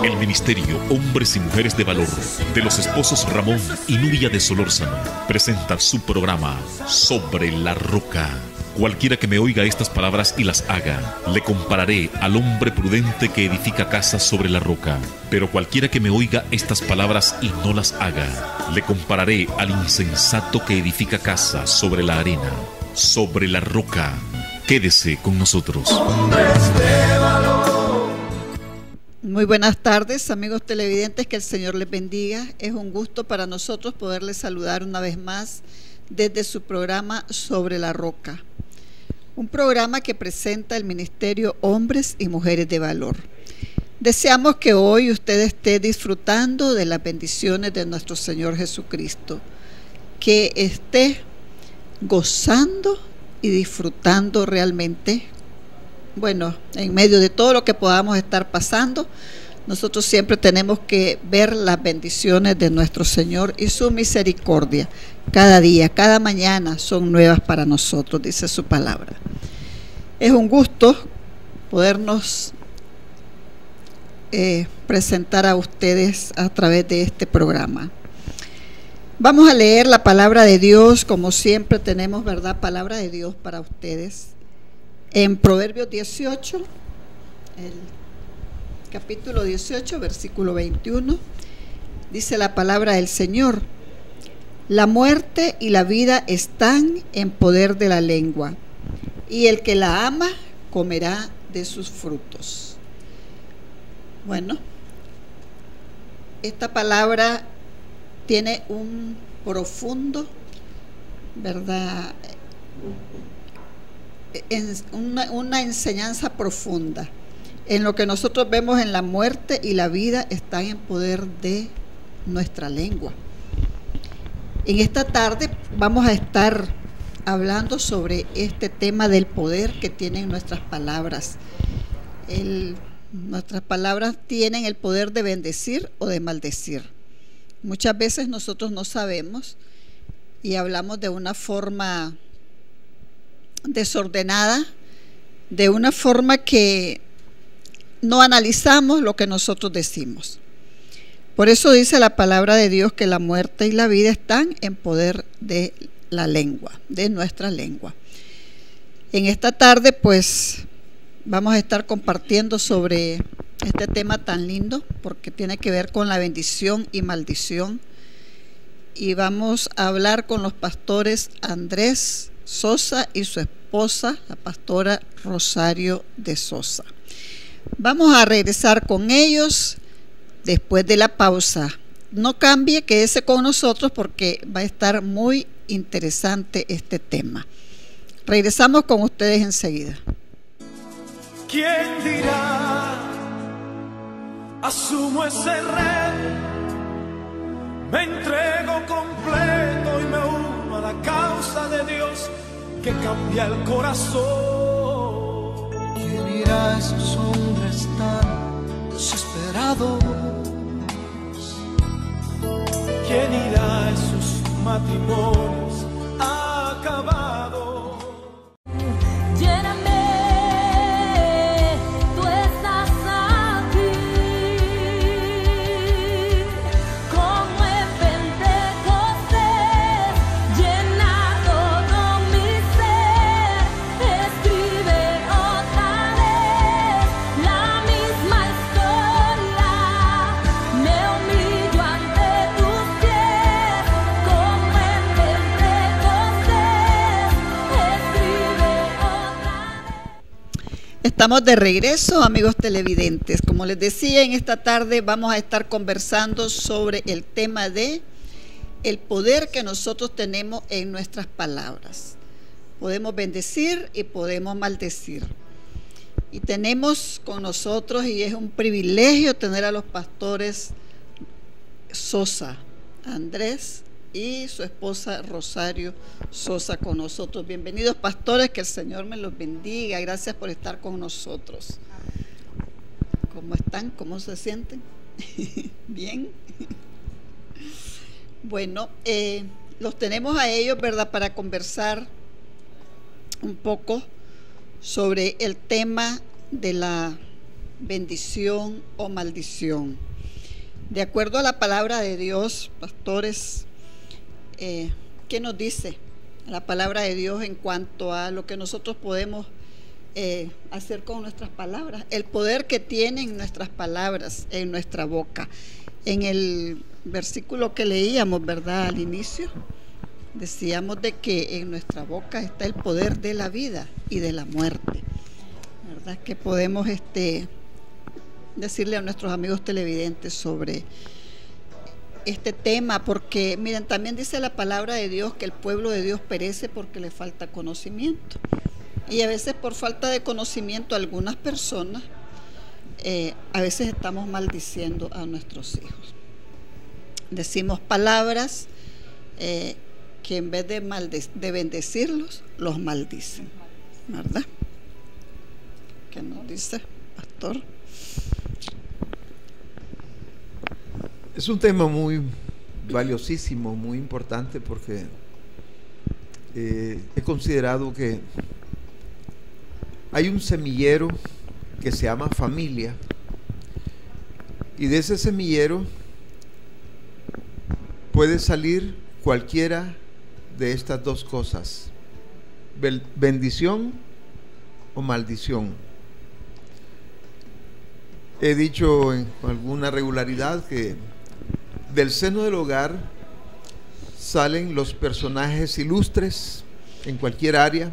El Ministerio Hombres y Mujeres de Valor de los esposos Ramón y Nubia de Solórzano presenta su programa Sobre la Roca. Cualquiera que me oiga estas palabras y las haga, le compararé al hombre prudente que edifica casa sobre la roca. Pero cualquiera que me oiga estas palabras y no las haga, le compararé al insensato que edifica casa sobre la arena. Sobre la roca. Quédese con nosotros. Hombres de valor. Muy buenas tardes, amigos televidentes, que el Señor les bendiga. Es un gusto para nosotros poderles saludar una vez más desde su programa Sobre la Roca. Un programa que presenta el Ministerio Hombres y Mujeres de Valor. Deseamos que hoy usted esté disfrutando de las bendiciones de nuestro Señor Jesucristo, que esté gozando y disfrutando realmente. Bueno, en medio de todo lo que podamos estar pasando, nosotros siempre tenemos que ver las bendiciones de nuestro Señor y su misericordia. Cada día, cada mañana son nuevas para nosotros, dice su palabra. Es un gusto podernos presentar a ustedes a través de este programa. Vamos a leer la palabra de Dios, como siempre tenemos, ¿verdad? Palabra de Dios para ustedes. En Proverbios 18, el capítulo 18, versículo 21, dice la palabra del Señor: la muerte y la vida están en poder de la lengua, y el que la ama comerá de sus frutos. Bueno, esta palabra tiene un profundo, ¿verdad? Una enseñanza profunda en lo que nosotros vemos en la muerte y la vida están en poder de nuestra lengua. En esta tarde vamos a estar hablando sobre este tema del poder que tienen nuestras palabras. Nuestras palabras tienen el poder de bendecir o de maldecir. Muchas veces nosotros no sabemos y hablamos de una forma desordenada, de una forma que no analizamos lo que nosotros decimos. Por eso dice la palabra de Dios que la muerte y la vida están en poder de la lengua, de nuestra lengua. En esta tarde pues vamos a estar compartiendo sobre este tema tan lindo, porque tiene que ver con la bendición y maldición, y vamos a hablar con los pastores Andrés Sosa y su esposa, la pastora Rosario de Sosa. Vamos a regresar con ellos después de la pausa. No cambie, quédese con nosotros porque va a estar muy interesante este tema. Regresamos con ustedes enseguida. ¿Quién dirá? Asumo ese reto, me entrego completo y me uno a la causa de Dios que cambia el corazón. ¿Quién irá a esos hombres tan desesperados? ¿Quién irá a esos matrimonios acabados? Estamos de regreso, amigos televidentes. Como les decía, en esta tarde vamos a estar conversando sobre el tema de el poder que nosotros tenemos en nuestras palabras. Podemos bendecir y podemos maldecir. Y tenemos con nosotros, y es un privilegio tener a los pastores Sosa, Andrés y su esposa Rosario Sosa con nosotros. Bienvenidos, pastores, que el Señor me los bendiga. Gracias por estar con nosotros. ¿Cómo están? ¿Cómo se sienten? ¿Bien? Bueno, los tenemos a ellos, ¿verdad?, para conversar un poco sobre el tema de la bendición o maldición. De acuerdo a la palabra de Dios, pastores, ¿qué nos dice la palabra de Dios en cuanto a lo que nosotros podemos hacer con nuestras palabras? El poder que tienen nuestras palabras en nuestra boca. En el versículo que leíamos, ¿verdad?, al inicio, decíamos de que en nuestra boca está el poder de la vida y de la muerte, ¿verdad? Que podemos decirle a nuestros amigos televidentes sobre este tema, porque miren, también dice la palabra de Dios que el pueblo de Dios perece porque le falta conocimiento, y a veces por falta de conocimiento algunas personas a veces estamos maldiciendo a nuestros hijos. Decimos palabras que en vez de bendecirlos, los maldicen, ¿verdad? ¿Qué nos dice, pastor? Es un tema muy valiosísimo, muy importante, porque he considerado que hay un semillero que se llama familia, y de ese semillero puede salir cualquiera de estas dos cosas: bendición o maldición. He dicho con alguna regularidad que del seno del hogar salen los personajes ilustres en cualquier área,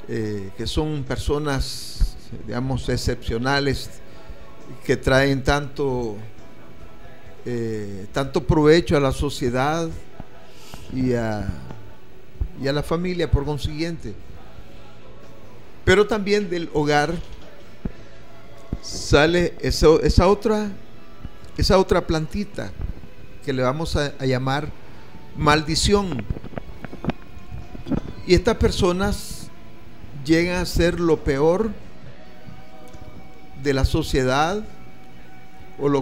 que son personas, digamos, excepcionales, que traen tanto provecho a la sociedad y a la familia por consiguiente. Pero también del hogar sale esa otra plantita que le vamos a llamar maldición, y estas personas llegan a ser lo peor de la sociedad,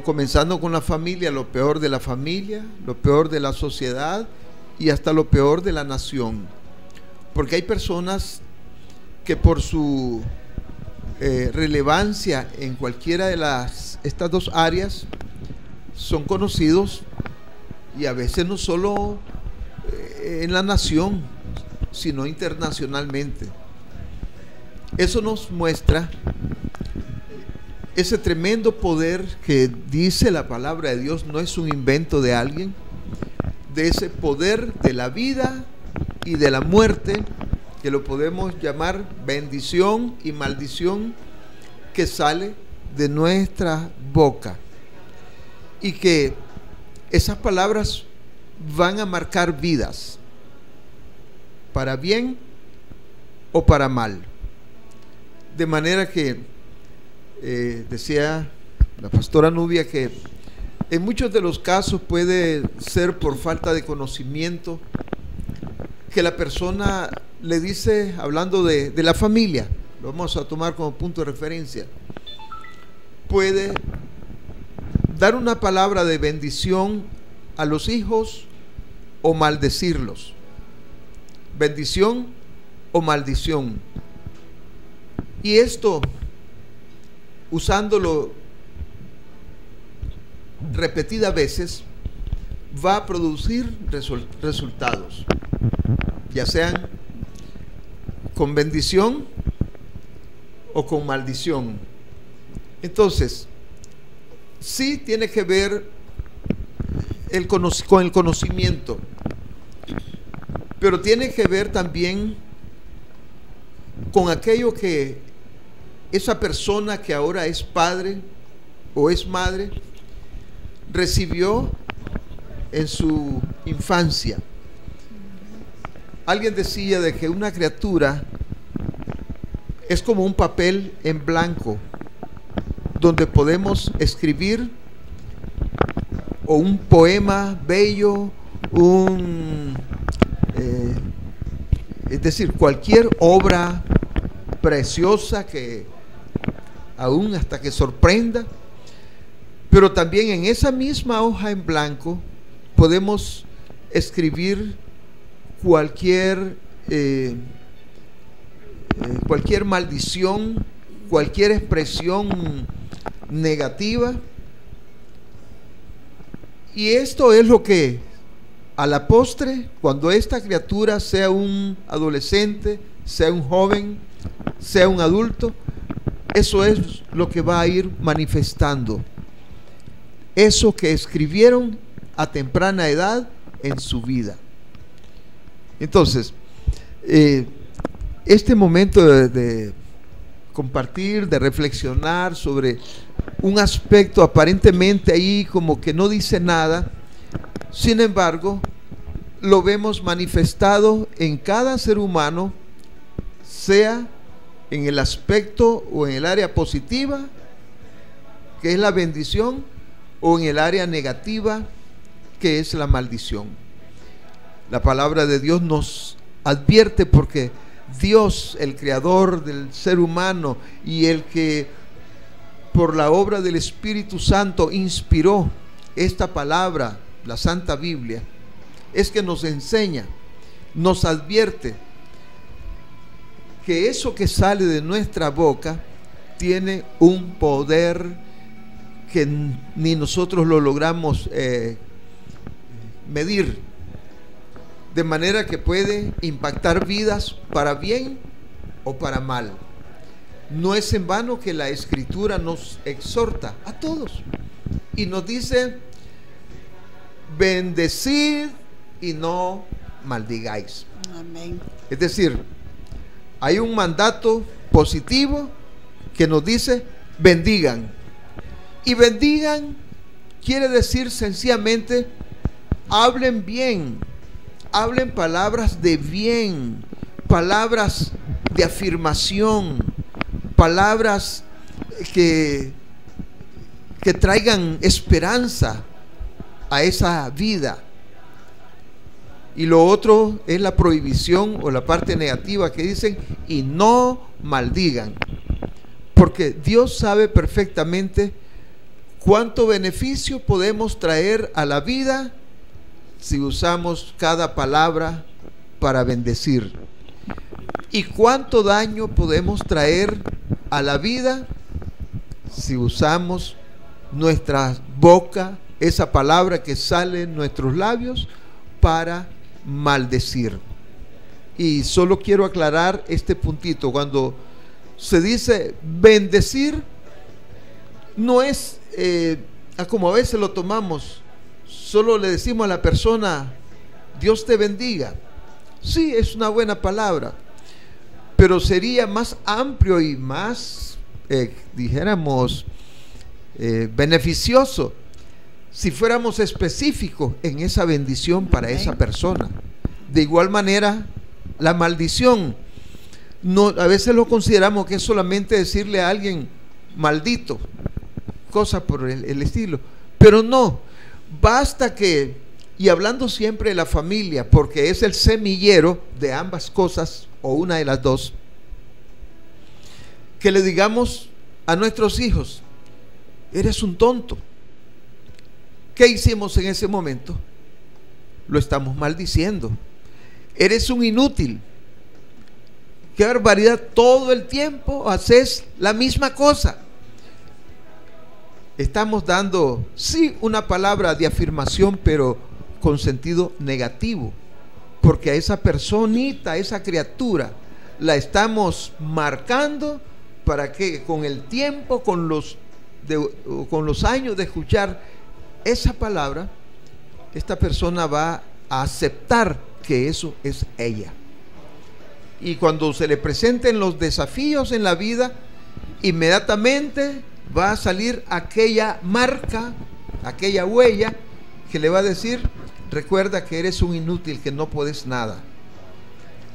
comenzando con la familia, lo peor de la familia, lo peor de la sociedad y hasta lo peor de la nación, porque hay personas que por su relevancia en cualquiera de estas dos áreas son conocidos, y a veces no solo en la nación, sino internacionalmente. Eso nos muestra ese tremendo poder que dice la palabra de Dios, no es un invento de alguien, de ese poder de la vida y de la muerte, que lo podemos llamar bendición y maldición, que sale de nuestra boca, y que esas palabras van a marcar vidas, para bien o para mal. De manera que decía la pastora Nubia que en muchos de los casos puede ser por falta de conocimiento, que la persona le dice, hablando de la familia, lo vamos a tomar como punto de referencia, puede dar una palabra de bendición a los hijos o maldecirlos. Bendición o maldición. Y esto, usándolo repetidas veces, va a producir resultados, ya sean con bendición o con maldición. Entonces, sí tiene que ver con el conocimiento, pero tiene que ver también con aquello que esa persona que ahora es padre o es madre recibió en su infancia. Alguien decía de que una criatura es como un papel en blanco donde podemos escribir o un poema bello, es decir, cualquier obra preciosa que aún hasta que sorprenda, pero también en esa misma hoja en blanco podemos escribir cualquier maldición, cualquier expresión negativa. Y esto es lo que a la postre, cuando esta criatura sea un adolescente, sea un joven, sea un adulto, eso es lo que va a ir manifestando. Eso que escribieron a temprana edad en su vida. Entonces, este momento de compartir, de reflexionar sobre un aspecto aparentemente ahí como que no dice nada, sin embargo, lo vemos manifestado en cada ser humano, sea en el aspecto o en el área positiva, que es la bendición, o en el área negativa, que es la maldición. La palabra de Dios nos advierte, porque Dios, el creador del ser humano y el que por la obra del Espíritu Santo inspiró esta palabra, la Santa Biblia, es que nos enseña, nos advierte que eso que sale de nuestra boca tiene un poder que ni nosotros lo logramos medir, de manera que puede impactar vidas para bien o para mal. No es en vano que la Escritura nos exhorta a todos y nos dice: bendecid y no maldigáis. Amén. Es decir, hay un mandato positivo que nos dice: bendigan. Y bendigan quiere decir sencillamente: hablen bien, hablen palabras de bien, palabras de afirmación, palabras que traigan esperanza a esa vida. Y lo otro es la prohibición o la parte negativa que dicen: y no maldigan, porque Dios sabe perfectamente cuánto beneficio podemos traer a la vida si usamos cada palabra para bendecir, y cuánto daño podemos traer a la vida si usamos nuestra boca, esa palabra que sale en nuestros labios, para maldecir. Y solo quiero aclarar este puntito: cuando se dice bendecir, no es como a veces lo tomamos, solo le decimos a la persona: Dios te bendiga. Sí, es una buena palabra, pero sería más amplio y más, dijéramos, beneficioso si fuéramos específicos en esa bendición para esa persona. De igual manera, la maldición, no, a veces lo consideramos que es solamente decirle a alguien maldito, cosas por el estilo, pero no, basta que, y hablando siempre de la familia, porque es el semillero de ambas cosas, o una de las dos, que le digamos a nuestros hijos: eres un tonto. ¿Qué hicimos en ese momento? Lo estamos maldiciendo. Eres un inútil. Qué barbaridad, todo el tiempo haces la misma cosa. Estamos dando, sí, una palabra de afirmación, pero con sentido negativo, porque a esa personita, a esa criatura, la estamos marcando para que con el tiempo, con los años de escuchar esa palabra, esta persona va a aceptar que eso es ella. Y cuando se le presenten los desafíos en la vida, inmediatamente va a salir aquella marca, aquella huella que le va a decir: recuerda que eres un inútil, que no puedes nada,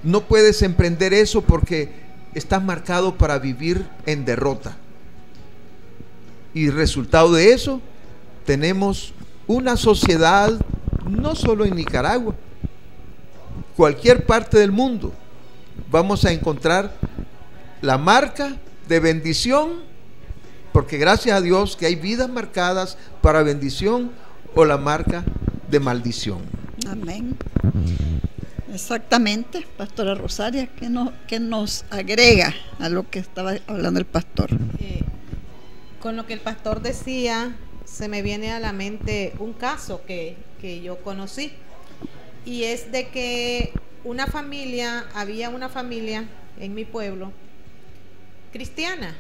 no puedes emprender eso porque estás marcado para vivir en derrota. Y resultado de eso, tenemos una sociedad, no solo en Nicaragua, cualquier parte del mundo, vamos a encontrar la marca de bendición, porque gracias a Dios que hay vidas marcadas para bendición, o la marca de maldición. Amén. Exactamente, Pastora Rosaria, ¿qué nos agrega a lo que estaba hablando el pastor? Con lo que el pastor decía, se me viene a la mente un caso que yo conocí, y es de que había una familia en mi pueblo cristiana,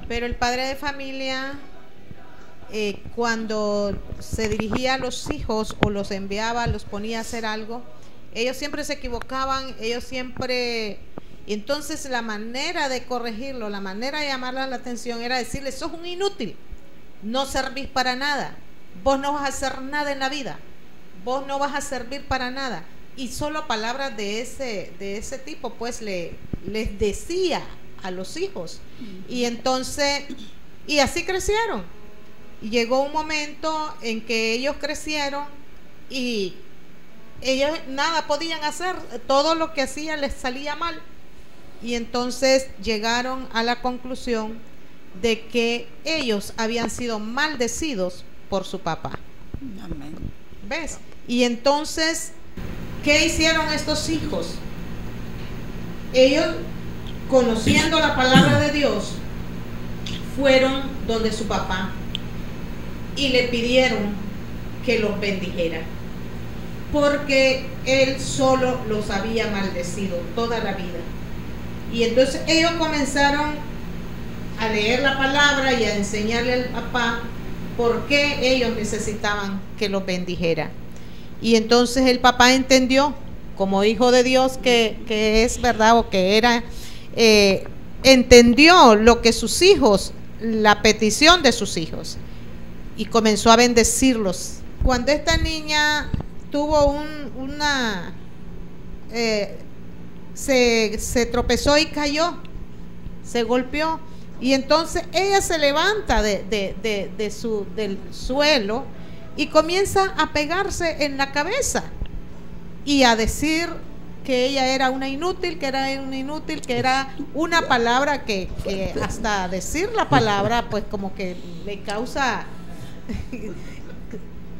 pero el padre de familia, cuando se dirigía a los hijos o los enviaba, los ponía a hacer algo, ellos siempre se equivocaban, y entonces la manera de corregirlo, la manera de llamarles la atención era decirles: sos un inútil, no servís para nada, vos no vas a hacer nada en la vida, vos no vas a servir para nada. Y solo palabras de ese tipo pues les decía a los hijos. Y entonces, y así crecieron. Y llegó un momento en que ellos crecieron y ellos nada podían hacer, todo lo que hacían les salía mal. Y entonces llegaron a la conclusión de que ellos habían sido maldecidos por su papá. Amén. ¿Ves? Y entonces, ¿qué hicieron estos hijos? Ellos, conociendo la palabra de Dios, fueron donde su papá y le pidieron que los bendijera, porque él solo los había maldecido toda la vida. Y entonces ellos comenzaron a leer la palabra y a enseñarle al papá por qué ellos necesitaban que los bendijera. Y entonces el papá entendió, como hijo de Dios que es, ¿verdad? O que era, entendió lo que sus hijos, la petición de sus hijos, y comenzó a bendecirlos. Cuando esta niña tuvo se tropezó y cayó, se golpeó, y entonces ella se levanta del suelo y comienza a pegarse en la cabeza y a decir que ella era una inútil, que era una palabra que hasta decir la palabra pues como que le causa,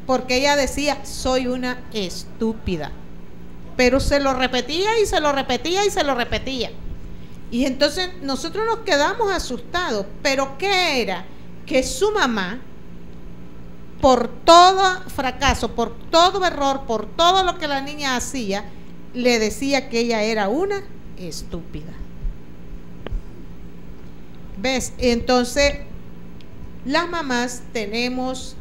porque ella decía: soy una estúpida, pero se lo repetía y se lo repetía y se lo repetía. Y entonces nosotros nos quedamos asustados. ¿Pero qué era? Que su mamá, por todo fracaso, por todo error, por todo lo que la niña hacía, le decía que ella era una estúpida. ¿Ves? Entonces, las mamás tenemos,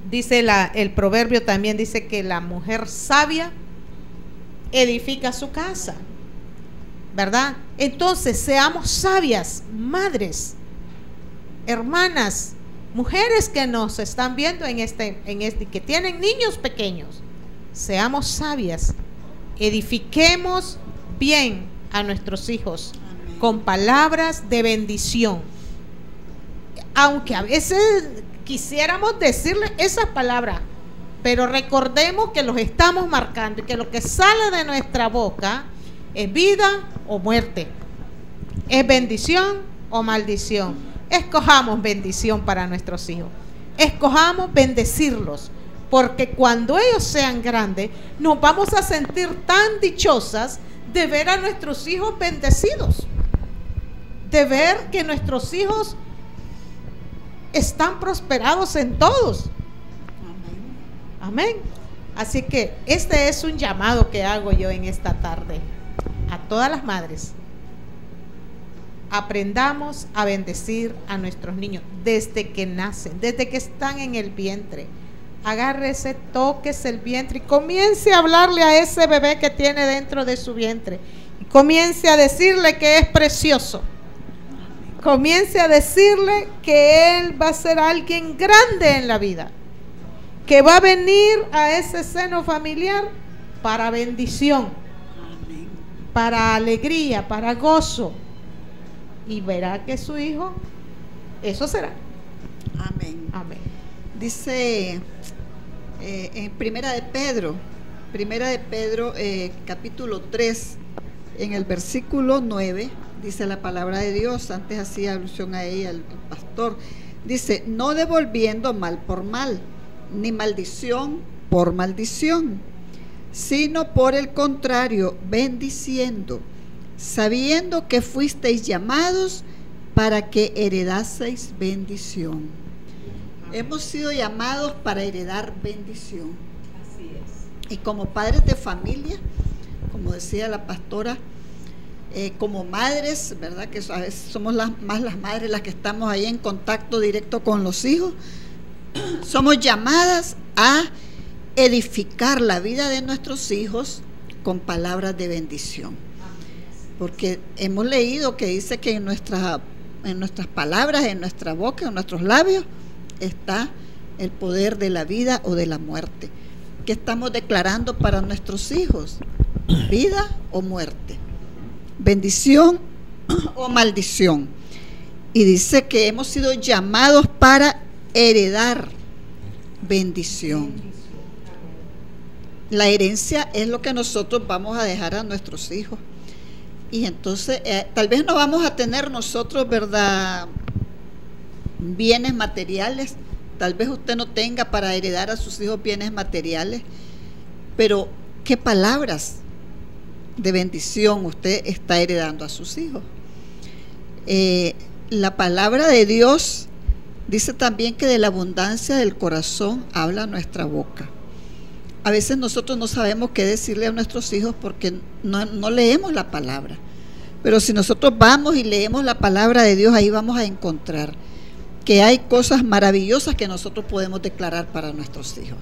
dice el proverbio también, dice que la mujer sabia edifica su casa, ¿verdad? Entonces, seamos sabias, madres, hermanas, mujeres que nos están viendo en este, que tienen niños pequeños. Seamos sabias, edifiquemos bien a nuestros hijos. Amén. Con palabras de bendición, aunque a veces quisiéramos decirle esas palabras, pero recordemos que los estamos marcando y que lo que sale de nuestra boca es vida o muerte, es bendición o maldición. Escojamos bendición para nuestros hijos, escojamos bendecirlos, porque cuando ellos sean grandes nos vamos a sentir tan dichosas de ver a nuestros hijos bendecidos, de ver que nuestros hijos están prosperados en todos. Amén. Así que este es un llamado que hago yo en esta tarde a todas las madres. Aprendamos a bendecir a nuestros niños desde que nacen, desde que están en el vientre. Agárrese, tóquese el vientre y comience a hablarle a ese bebé que tiene dentro de su vientre. Y comience a decirle que es precioso. Comience a decirle que él va a ser alguien grande en la vida, que va a venir a ese seno familiar para bendición, para alegría, para gozo, y verá que su hijo, eso será. Amén. Amén. Dice en Primera de Pedro, capítulo 3, en el versículo 9, dice la palabra de Dios. Antes hacía alusión a ella el pastor. Dice: no devolviendo mal por mal, ni maldición por maldición, sino por el contrario, bendiciendo, sabiendo que fuisteis llamados para que heredaseis bendición. Hemos sido llamados para heredar bendición. Así es. Y como padres de familia, como decía la pastora, como madres, ¿verdad? Que a veces somos más las madres las que estamos ahí en contacto directo con los hijos, somos llamadas a edificar la vida de nuestros hijos con palabras de bendición. Porque hemos leído que dice que en nuestras palabras, en nuestra boca, en nuestros labios, está el poder de la vida o de la muerte. ¿Qué estamos declarando para nuestros hijos? ¿Vida o muerte? ¿Bendición o maldición? Y dice que hemos sido llamados para heredar bendición. La herencia es lo que nosotros vamos a dejar a nuestros hijos. Y entonces, tal vez no vamos a tener nosotros, ¿verdad?, bienes materiales. Tal vez usted no tenga para heredar a sus hijos bienes materiales, pero ¿qué palabras de bendición usted está heredando a sus hijos? La palabra de Dios dice también que de la abundancia del corazón habla nuestra boca. A veces nosotros no sabemos qué decirle a nuestros hijos porque no leemos la palabra. Pero si nosotros vamos y leemos la palabra de Dios, ahí vamos a encontrar que hay cosas maravillosas que nosotros podemos declarar para nuestros hijos.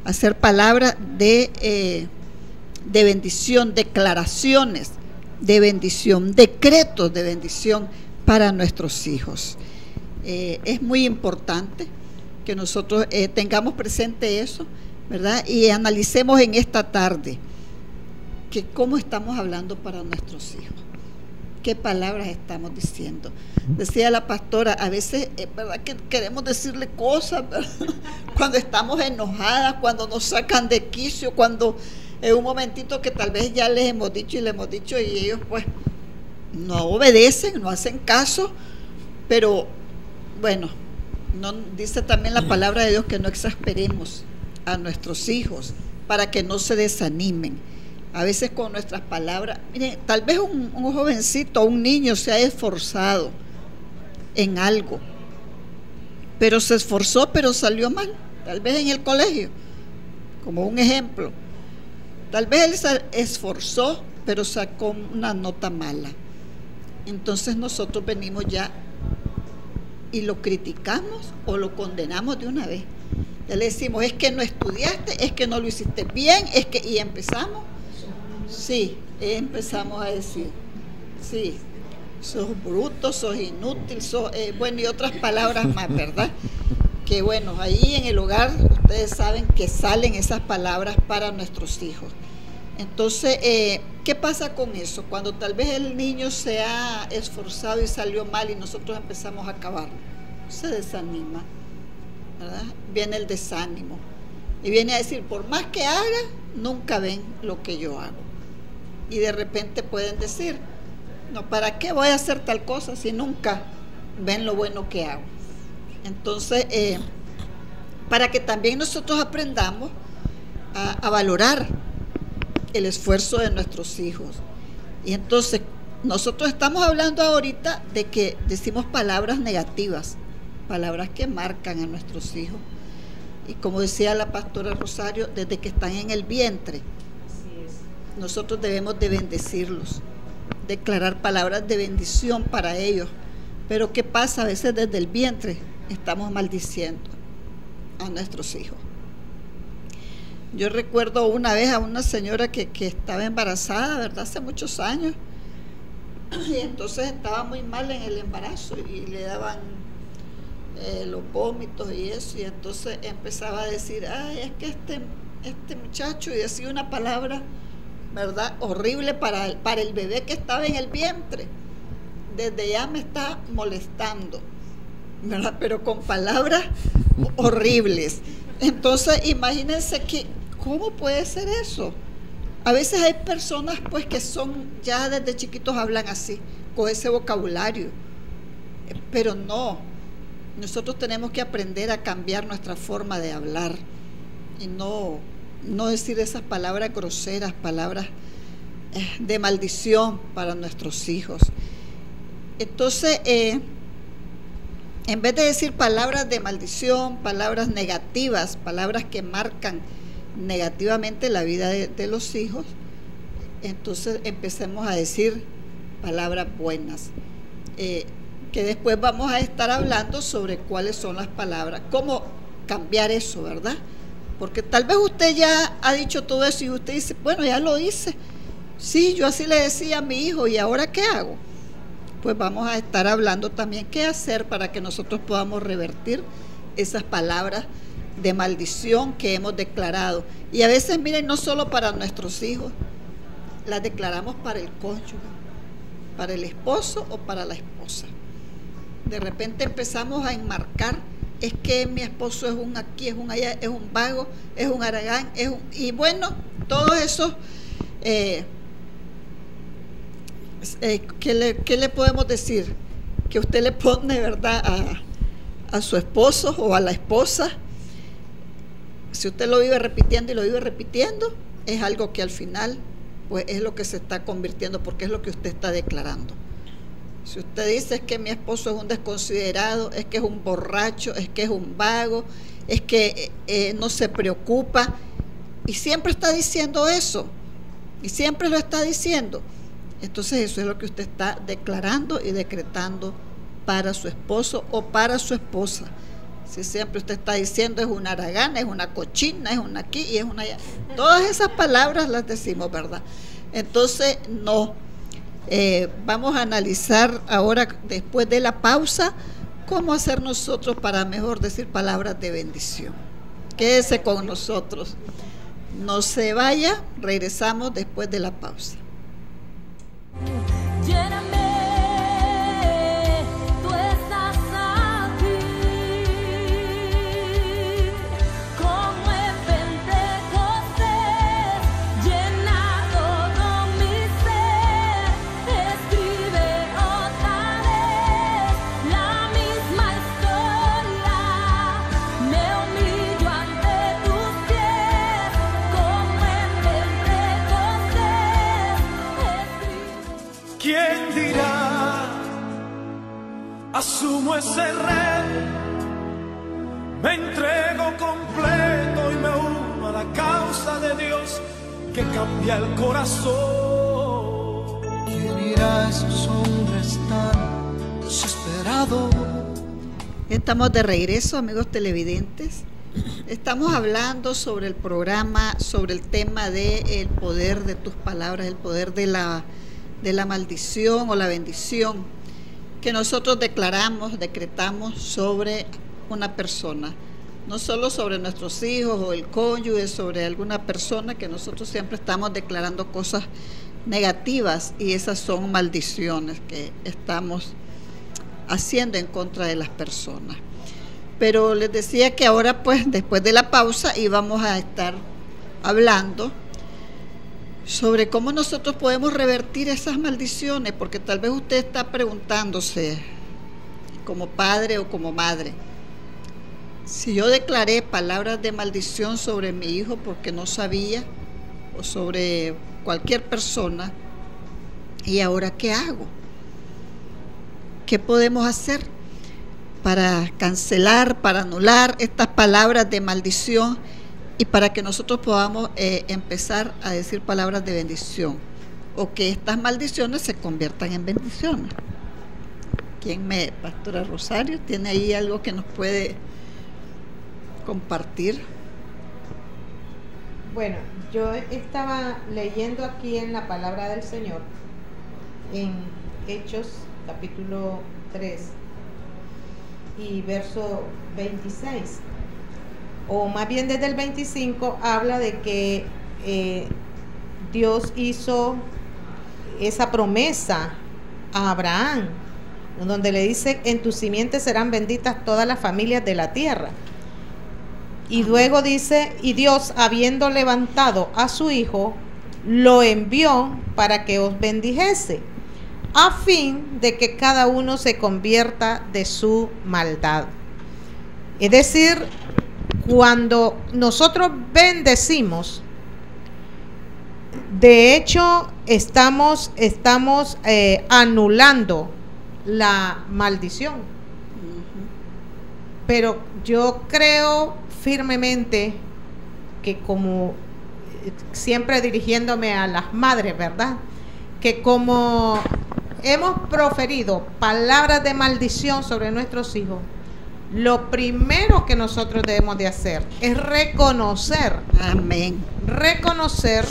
Hacer palabras de bendición, declaraciones de bendición, decretos de bendición para nuestros hijos. Es muy importante que nosotros tengamos presente eso, ¿verdad? Y analicemos en esta tarde que cómo estamos hablando para nuestros hijos, qué palabras estamos diciendo. Decía la pastora, a veces verdad que queremos decirle cosas, ¿verdad?, cuando estamos enojadas, cuando nos sacan de quicio, cuando en un momentito que tal vez ya les hemos dicho y ellos pues no obedecen, no hacen caso, pero bueno, no, dice también la palabra de Dios que no exasperemos a nuestros hijos para que no se desanimen. A veces con nuestras palabras, miren, tal vez un jovencito o un niño se ha esforzado en algo, pero se esforzó pero salió mal, tal vez en el colegio, como un ejemplo. Tal vez él se esforzó pero sacó una nota mala. Entonces nosotros venimos ya y lo criticamos o lo condenamos de una vez. Ya le decimos, es que no estudiaste, es que no lo hiciste bien, es que, y empezamos. Sí, empezamos a decir, sí, sos bruto, sos inútil, sos, bueno, y otras palabras más, ¿verdad? Que bueno, ahí en el hogar ustedes saben que salen esas palabras para nuestros hijos. Entonces, ¿qué pasa con eso? Cuando tal vez el niño se ha esforzado y salió mal y nosotros empezamos a acabar, se desanima, ¿verdad? Viene el desánimo y viene a decir, por más que haga, nunca ven lo que yo hago. Y de repente pueden decir, no, ¿para qué voy a hacer tal cosa si nunca ven lo bueno que hago? Entonces, para que también nosotros aprendamos a valorar el esfuerzo de nuestros hijos. Y entonces, nosotros estamos hablando ahorita de que decimos palabras negativas, palabras que marcan a nuestros hijos. Y como decía la pastora Rosario, desde que están en el vientre, nosotros debemos de bendecirlos, declarar palabras de bendición para ellos. Pero ¿qué pasa? A veces desde el vientre estamos maldiciendo a nuestros hijos. Yo recuerdo una vez a una señora que estaba embarazada, ¿verdad? Hace muchos años. Y entonces estaba muy mal en el embarazo y le daban los vómitos y eso. Y entonces empezaba a decir, ay, es que este muchacho, y decía una palabra, ¿verdad?, horrible para el bebé que estaba en el vientre. Desde ya me está molestando, ¿verdad?, pero con palabras horribles. Entonces, imagínense que, ¿cómo puede ser eso? A veces hay personas pues que son, ya desde chiquitos hablan así, con ese vocabulario, pero no, nosotros tenemos que aprender a cambiar nuestra forma de hablar y no no decir esas palabras groseras, palabras de maldición para nuestros hijos. Entonces, en vez de decir palabras de maldición, palabras negativas, palabras que marcan negativamente la vida de los hijos, entonces empecemos a decir palabras buenas, que después vamos a estar hablando sobre cuáles son las palabras, cómo cambiar eso, ¿verdad? Porque tal vez usted ya ha dicho todo eso y usted dice, bueno, ya lo hice, sí, yo así le decía a mi hijo, ¿y ahora qué hago? Pues vamos a estar hablando también qué hacer para que nosotros podamos revertir esas palabras de maldición que hemos declarado. Y a veces, miren, no solo para nuestros hijos, las declaramos para el cónyuge, para el esposo o para la esposa. De repente empezamos a enmarcar, es que mi esposo es un aquí, es un allá, es un vago, es un haragán, y bueno, todo eso, ¿qué le podemos decir? Que usted le pone, ¿verdad?, a su esposo o a la esposa. Si usted lo vive repitiendo y lo vive repitiendo, es algo que al final, pues es lo que se está convirtiendo, porque es lo que usted está declarando. Si usted dice es que mi esposo es un desconsiderado, es que es un borracho, es que es un vago, es que no se preocupa, y siempre está diciendo eso, y siempre lo está diciendo, entonces eso es lo que usted está declarando y decretando para su esposo o para su esposa. Si siempre usted está diciendo es una haragana, es una cochina, es una aquí y es una allá, todas esas palabras las decimos, ¿verdad? Entonces no. Vamos a analizar ahora, después de la pausa, cómo hacer nosotros para mejor decir palabras de bendición. Quédese con nosotros, no se vaya, regresamos después de la pausa. ¿Quién dirá? Asumo ese reto, me entrego completo y me uno a la causa de Dios que cambia el corazón. ¿Quién irá a esos hombres tan desesperados? Estamos de regreso, amigos televidentes. Estamos hablando sobre el programa, sobre el tema del poder de tus palabras, el poder de la maldición o la bendición que nosotros decretamos sobre una persona, no solo sobre nuestros hijos o el cónyuge, sobre alguna persona, que nosotros siempre estamos declarando cosas negativas, y esas son maldiciones que estamos haciendo en contra de las personas. Pero les decía que ahora, pues, después de la pausa íbamos a estar hablando sobre cómo nosotros podemos revertir esas maldiciones, porque tal vez usted está preguntándose, como padre o como madre, si yo declaré palabras de maldición sobre mi hijo porque no sabía, o sobre cualquier persona, ¿y ahora qué hago? ¿Qué podemos hacer para cancelar, para anular estas palabras de maldición y para que nosotros podamos empezar a decir palabras de bendición, o que estas maldiciones se conviertan en bendiciones? Pastora Rosario, tiene ahí algo que nos puede compartir? Bueno, yo estaba leyendo aquí en la palabra del Señor, en Hechos capítulo 3 y verso 26, o más bien desde el 25, habla de que Dios hizo esa promesa a Abraham, donde le dice: en tu simiente serán benditas todas las familias de la tierra. Y luego dice: y Dios, habiendo levantado a su hijo, lo envió para que os bendijese, a fin de que cada uno se convierta de su maldad. Es decir, cuando nosotros bendecimos, de hecho estamos anulando la maldición. Pero yo creo firmemente que, como siempre dirigiéndome a las madres, ¿verdad?, que como hemos proferido palabras de maldición sobre nuestros hijos, lo primero que nosotros debemos de hacer es reconocer, Amén. reconocer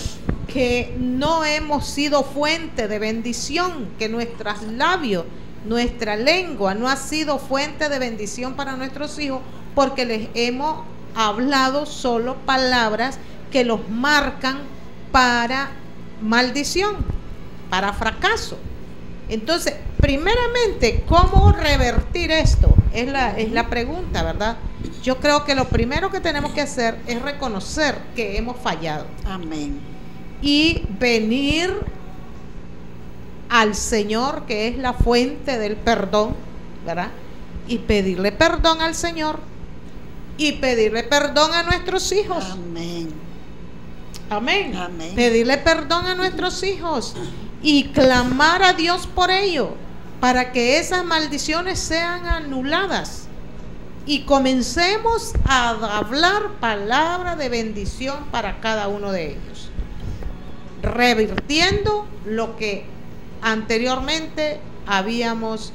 que no hemos sido fuente de bendición, que nuestros labios, nuestra lengua no ha sido fuente de bendición para nuestros hijos, porque les hemos hablado solo palabras que los marcan para maldición, para fracaso. Entonces, primeramente, ¿cómo revertir esto? Es la pregunta, ¿verdad? Yo creo que lo primero que tenemos que hacer es reconocer que hemos fallado. Amén. Y venir al Señor, que es la fuente del perdón, ¿verdad? Y pedirle perdón al Señor y pedirle perdón a nuestros hijos. Amén. Amén. Amén. Pedirle perdón a nuestros hijos y clamar a Dios por ello, para que esas maldiciones sean anuladas y comencemos a hablar palabra de bendición para cada uno de ellos, revirtiendo lo que anteriormente habíamos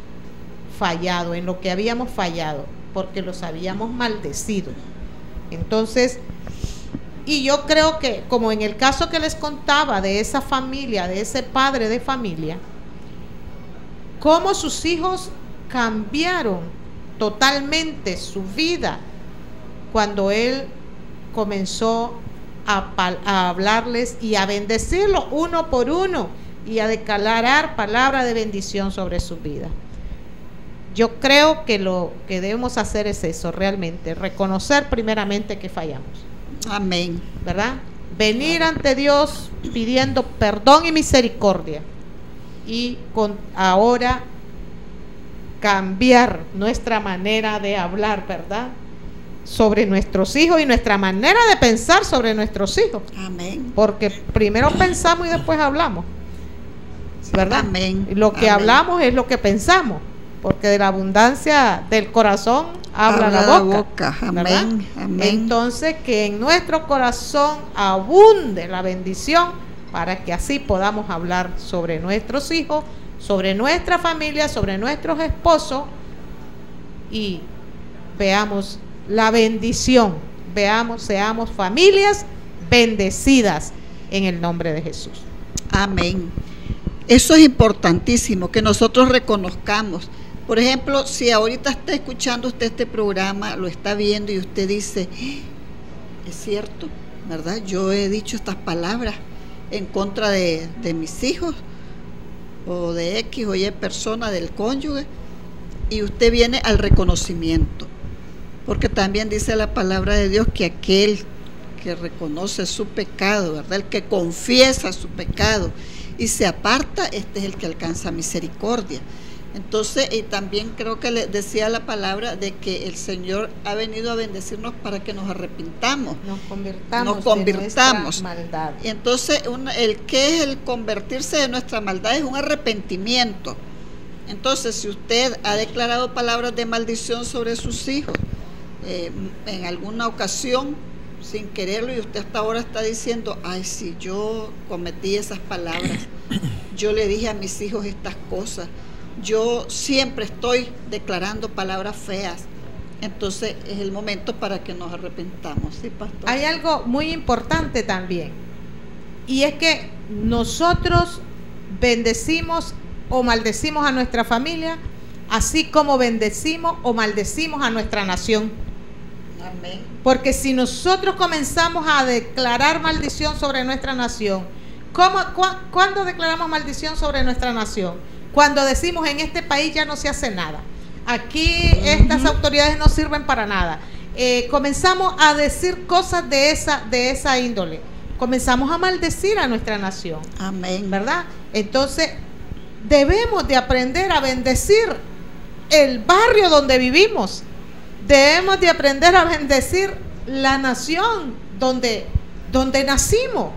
fallado, en lo que habíamos fallado, porque los habíamos maldecido. Entonces, y yo creo que, como en el caso que les contaba de esa familia, de ese padre de familia, cómo sus hijos cambiaron totalmente su vida cuando él comenzó a hablarles y a bendecirlos uno por uno y a declarar palabra de bendición sobre su vida. Yo creo que lo que debemos hacer es eso, realmente, reconocer primeramente que fallamos. Amén. ¿Verdad? Venir ante Dios pidiendo perdón y misericordia, y ahora cambiar nuestra manera de hablar, ¿verdad?, sobre nuestros hijos, y nuestra manera de pensar sobre nuestros hijos. Amén. Porque primero pensamos y después hablamos, ¿verdad? Amén. Y lo que Amén. hablamos es lo que pensamos, porque de la abundancia del corazón habla la boca. ¿verdad? Amén. Amén. Entonces, que en nuestro corazón abunde la bendición, para que así podamos hablar sobre nuestros hijos, sobre nuestra familia, sobre nuestros esposos, y veamos la bendición, seamos familias bendecidas en el nombre de Jesús. Amén. Eso es importantísimo, que nosotros reconozcamos. Por ejemplo, si ahorita está escuchando usted este programa, lo está viendo y usted dice, es cierto, ¿verdad? Yo he dicho estas palabras en contra de mis hijos, o de X o Y persona, del cónyuge, y usted viene al reconocimiento, porque también dice la palabra de Dios que aquel que reconoce su pecado, ¿verdad?, el que confiesa su pecado y se aparta, este es el que alcanza misericordia. Entonces, y también creo que le decía la palabra de que el Señor ha venido a bendecirnos para que nos arrepintamos, Nos convirtamos de nuestra maldad. Y entonces, el que es el convertirse de nuestra maldad es un arrepentimiento. Entonces, si usted ha declarado palabras de maldición sobre sus hijos en alguna ocasión, sin quererlo, y usted hasta ahora está diciendo, ay, si yo cometí esas palabras, yo le dije a mis hijos estas cosas, yo siempre estoy declarando palabras feas, entonces es el momento para que nos arrepentamos. ¿Sí, pastor? Hay algo muy importante también, y es que nosotros bendecimos o maldecimos a nuestra familia, así como bendecimos o maldecimos a nuestra nación. Amén. Porque si nosotros comenzamos a declarar maldición sobre nuestra nación, ¿cuándo declaramos maldición sobre nuestra nación? Cuando decimos, en este país ya no se hace nada, aquí estas autoridades no sirven para nada. Comenzamos a decir cosas de esa índole, comenzamos a maldecir a nuestra nación. Amén. ¿Verdad? Entonces debemos de aprender a bendecir el barrio donde vivimos, debemos de aprender a bendecir la nación donde nacimos,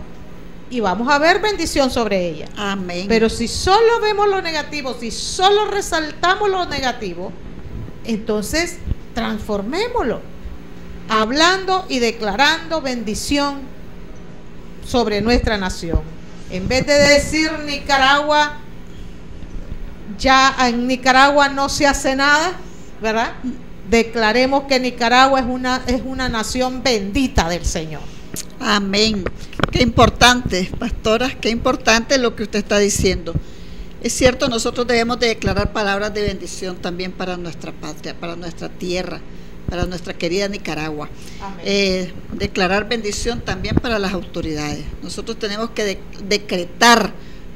y vamos a ver bendición sobre ella. Amén. Pero si solo vemos lo negativo, si solo resaltamos lo negativo, entonces transformémoslo, hablando y declarando bendición sobre nuestra nación. En vez de decir Nicaragua, ya en Nicaragua no se hace nada, ¿verdad? Declaremos que Nicaragua es una nación bendita del Señor. Amén. Qué importante, pastora, qué importante lo que usted está diciendo. Es cierto, nosotros debemos de declarar palabras de bendición también para nuestra patria, para nuestra tierra, para nuestra querida Nicaragua. Declarar bendición también para las autoridades. Nosotros tenemos que decretar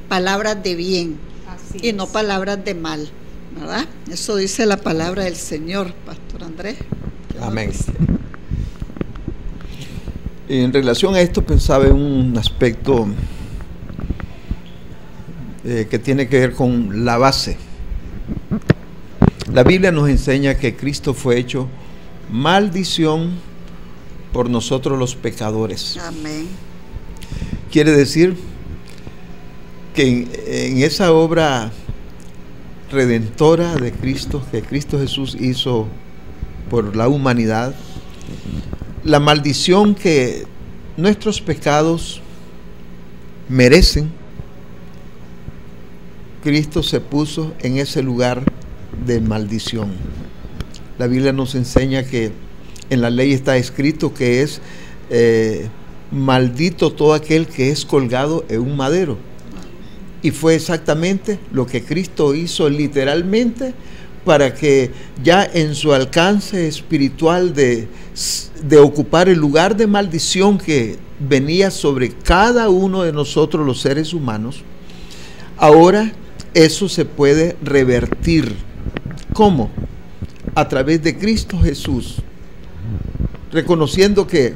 palabras de bien y no palabras de mal, ¿verdad? Eso dice la palabra del Señor, Pastor Andrés. Amén. En relación a esto pensaba en un aspecto que tiene que ver con la base. La Biblia nos enseña que Cristo fue hecho maldición por nosotros los pecadores. Amén. Quiere decir que en esa obra redentora de Cristo, que Cristo Jesús hizo por la humanidad, la maldición que nuestros pecados merecen, Cristo se puso en ese lugar de maldición. La Biblia nos enseña que en la ley está escrito que es maldito todo aquel que es colgado en un madero. Y fue exactamente lo que Cristo hizo literalmente, para que ya en su alcance espiritual de ocupar el lugar de maldición que venía sobre cada uno de nosotros los seres humanos, ahora eso se puede revertir. ¿Cómo? A través de Cristo Jesús, reconociendo que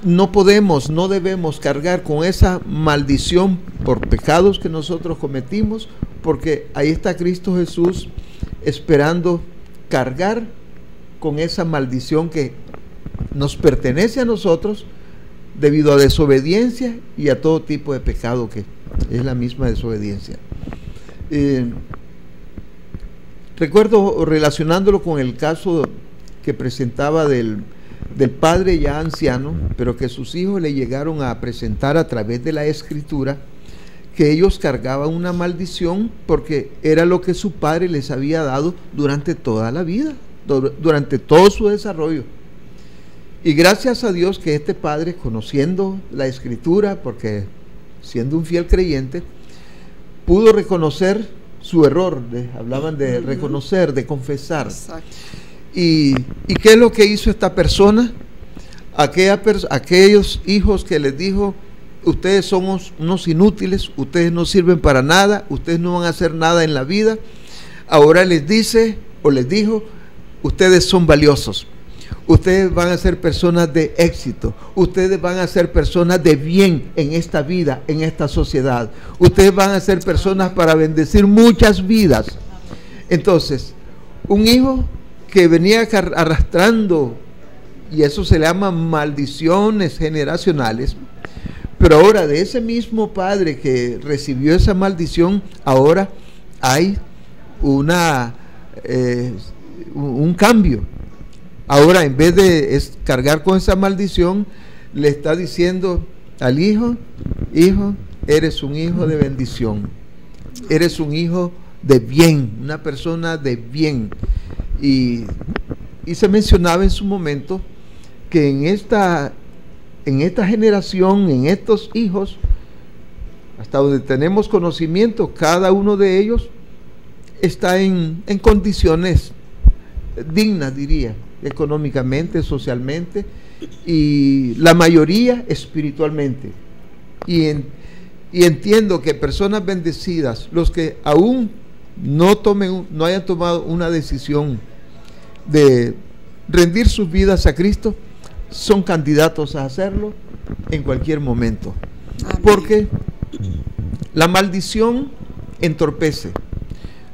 no podemos, no debemos cargar con esa maldición por pecados que nosotros cometimos, porque ahí está Cristo Jesús esperando cargar con esa maldición que nos pertenece a nosotros debido a desobediencia y a todo tipo de pecado que es la misma desobediencia. Recuerdo, relacionándolo con el caso que presentaba del padre ya anciano, pero que sus hijos le llegaron a presentar a través de la Escritura, que ellos cargaban una maldición porque era lo que su padre les había dado durante toda la vida, durante todo su desarrollo. Y gracias a Dios que este padre, conociendo la Escritura, porque siendo un fiel creyente, pudo reconocer su error. Hablaban de reconocer, de confesar. Exacto. ¿Y qué es lo que hizo esta persona? Aquellos hijos que les dijo: ustedes son unos inútiles, ustedes no sirven para nada, ustedes no van a hacer nada en la vida. Ahora les dice, o les dijo: ustedes son valiosos, ustedes van a ser personas de éxito, ustedes van a ser personas de bien en esta vida, en esta sociedad, ustedes van a ser personas para bendecir muchas vidas. Entonces, un hijo que venía arrastrando, y eso se le llama maldiciones generacionales, pero ahora de ese mismo padre que recibió esa maldición, ahora hay un cambio. Ahora, en vez de cargar con esa maldición, le está diciendo al hijo: hijo, eres un hijo de bendición, eres un hijo de bien, una persona de bien. Y se mencionaba en su momento que en esta generación, en estos hijos, hasta donde tenemos conocimiento, cada uno de ellos está en condiciones dignas, diría, económicamente, socialmente, y la mayoría espiritualmente. Y entiendo que personas bendecidas, los que aún no hayan tomado una decisión de rendir sus vidas a Cristo, son candidatos a hacerlo en cualquier momento. Amén. Porque la maldición entorpece,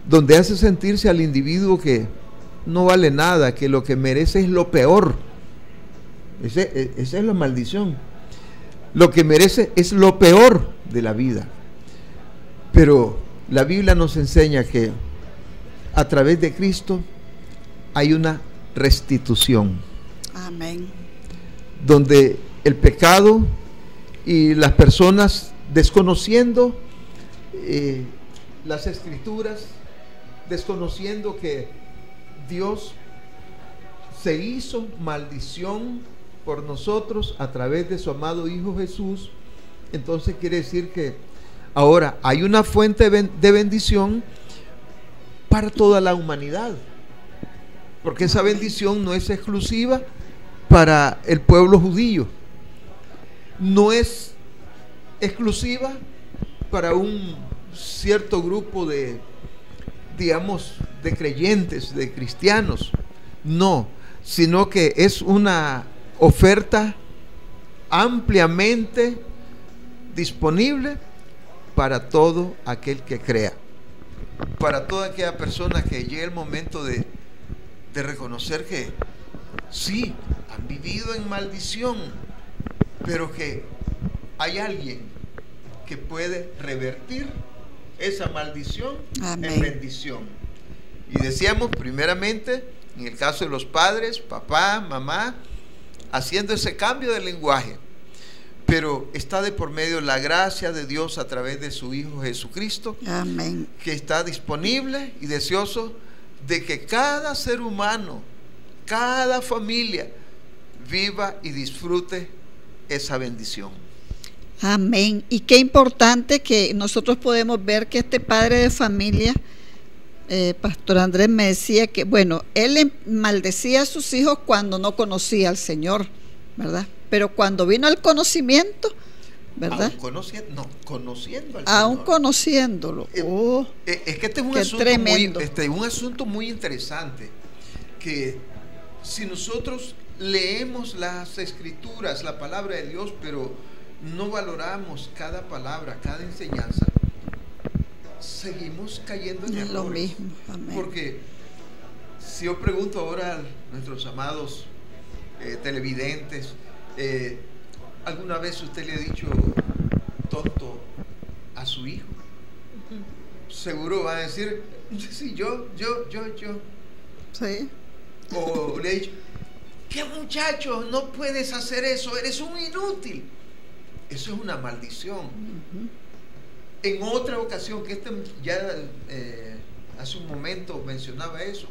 donde hace sentirse al individuo que no vale nada, que lo que merece es lo peor. Esa es la maldición. Lo que merece es lo peor de la vida. Pero la Biblia nos enseña que a través de Cristo hay una restitución. Amén. Donde el pecado y las personas desconociendo las Escrituras, desconociendo que Dios se hizo maldición por nosotros a través de su amado Hijo Jesús, entonces quiere decir que ahora hay una fuente de bendición para toda la humanidad, porque esa bendición no es exclusiva para el pueblo judío, no es exclusiva para un cierto grupo de, digamos, de creyentes, de cristianos, no, sino que es una oferta ampliamente disponible para todo aquel que crea, para toda aquella persona que llegue el momento de reconocer que sí, han vivido en maldición, pero que hay alguien que puede revertir esa maldición en bendición. Y decíamos primeramente, en el caso de los padres, papá, mamá, haciendo ese cambio de lenguaje, pero está de por medio la gracia de Dios a través de su Hijo Jesucristo. Amén. Que está disponible y deseoso de que cada ser humano, cada familia viva y disfrute esa bendición. Amén. Y qué importante que nosotros podemos ver que este padre de familia, Pastor Andrés, me decía que, bueno, él maldecía a sus hijos cuando no conocía al Señor, ¿verdad? Pero cuando vino al conocimiento, ¿verdad? Conociendo al Aún Señor. Conociéndolo. Es que este es un asunto muy interesante, que si nosotros leemos las Escrituras, la palabra de Dios, pero no valoramos cada palabra, cada enseñanza, seguimos cayendo en errores. Lo mismo. Amén. Porque si yo pregunto ahora a nuestros amados televidentes, ¿alguna vez usted le ha dicho tonto a su hijo? Seguro va a decir, sí, yo. Sí. O le ha dicho, ¿qué muchacho? No puedes hacer eso, eres un inútil. Eso es una maldición. En otra ocasión, que hace un momento mencionaba eso,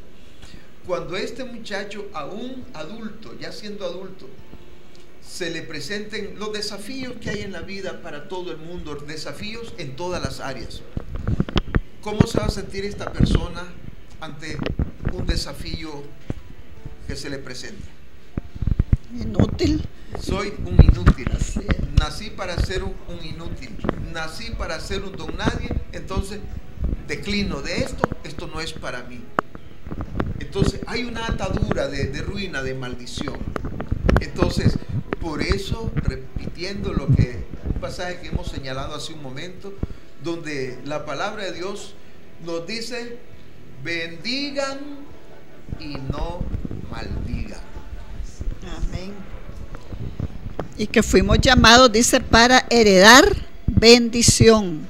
cuando este muchacho, aún adulto, ya siendo adulto, se le presenten los desafíos que hay en la vida para todo el mundo, desafíos en todas las áreas, ¿cómo se va a sentir esta persona ante un desafío que se le presenta? Inútil. Soy un inútil. Nací para ser un inútil. Nací para ser un don nadie. Entonces declino de esto no es para mí. Entonces hay una atadura de ruina, de maldición. Entonces, por eso, repitiendo un pasaje que hemos señalado hace un momento, donde la palabra de Dios nos dice: bendigan y no maldigan. Amén. Y que fuimos llamados, dice, para heredar bendición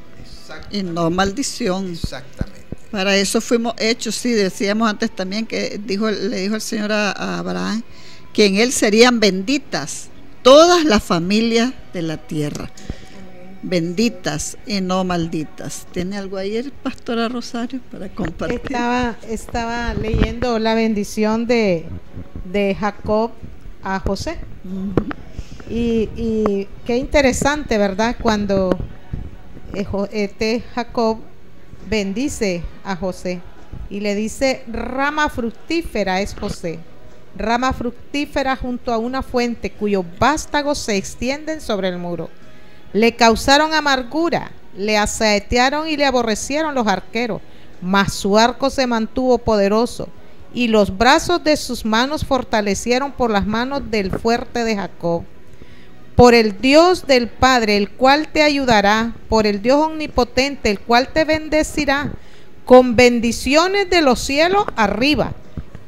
y no maldición. Exactamente. Para eso fuimos hechos. Sí, decíamos antes también que le dijo el Señor a Abraham que en él serían benditas todas las familias de la tierra. Benditas y no malditas. ¿Tiene algo ahí el pastora Rosario para compartir? Estaba leyendo la bendición de Jacob a José. Y qué interesante, ¿verdad? Cuando Jacob bendice a José y le dice: rama fructífera es José, rama fructífera junto a una fuente cuyos vástagos se extienden sobre el muro. Le causaron amargura, le asaetearon y le aborrecieron los arqueros, mas su arco se mantuvo poderoso y los brazos de sus manos fortalecieron por las manos del fuerte de Jacob. Por el Dios del Padre, el cual te ayudará, por el Dios omnipotente, el cual te bendecirá, con bendiciones de los cielos arriba